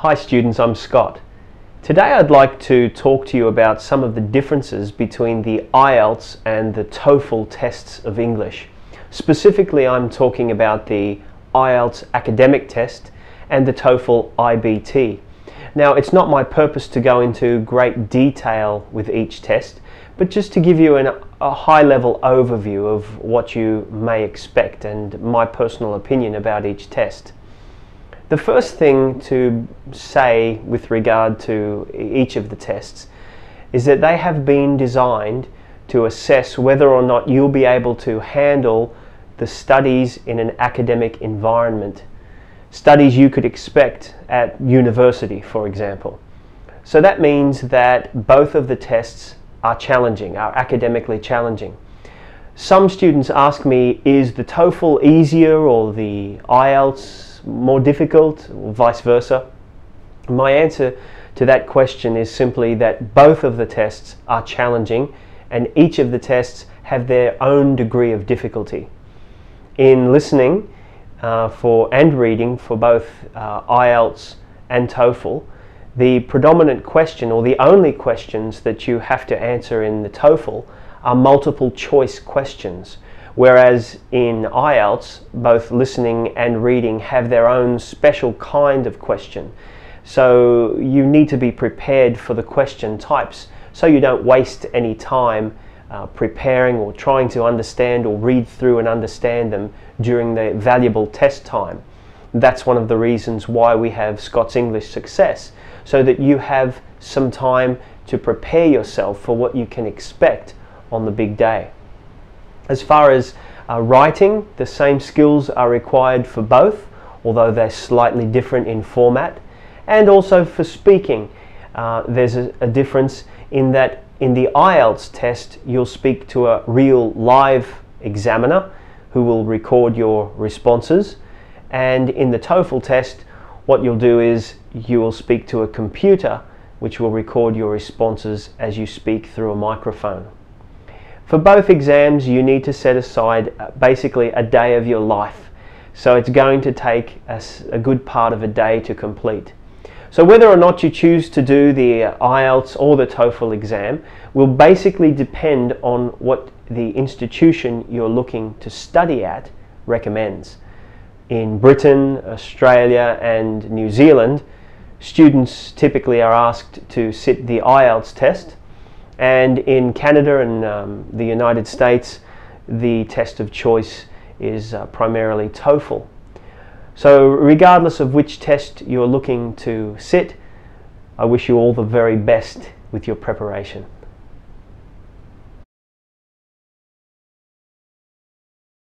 Hi students, I'm Scott. Today I'd like to talk to you about some of the differences between the IELTS and the TOEFL tests of English. Specifically, I'm talking about the IELTS academic test and the TOEFL IBT. Now, it's not my purpose to go into great detail with each test, but just to give you a high-level overview of what you may expect and my personal opinion about each test. The first thing to say with regard to each of the tests is that they have been designed to assess whether or not you'll be able to handle the studies in an academic environment. Studies you could expect at university, for example. So that means that both of the tests are challenging, are academically challenging. Some students ask me, is the TOEFL easier or the IELTS more difficult, or vice versa? My answer to that question is simply that both of the tests are challenging and each of the tests have their own degree of difficulty. In listening and reading for both IELTS and TOEFL, the predominant question, or the only questions that you have to answer in the TOEFL, are multiple choice questions. Whereas in IELTS, both listening and reading have their own special kind of question. So you need to be prepared for the question types so you don't waste any time preparing or trying to understand or read through and understand them during the valuable test time. That's one of the reasons why we have Scots English Success, so that you have some time to prepare yourself for what you can expect on the big day. As far as writing, the same skills are required for both, although they're slightly different in format. And also for speaking, there's a difference in that in the IELTS test, you'll speak to a real live examiner who will record your responses. And in the TOEFL test, what you'll do is you will speak to a computer which will record your responses as you speak through a microphone. For both exams, you need to set aside basically a day of your life. So it's going to take a good part of a day to complete. So whether or not you choose to do the IELTS or the TOEFL exam will basically depend on what the institution you're looking to study at recommends. In Britain, Australia and New Zealand, students typically are asked to sit the IELTS test. And in Canada and the United States, the test of choice is primarily TOEFL. So regardless of which test you're looking to sit, I wish you all the very best with your preparation.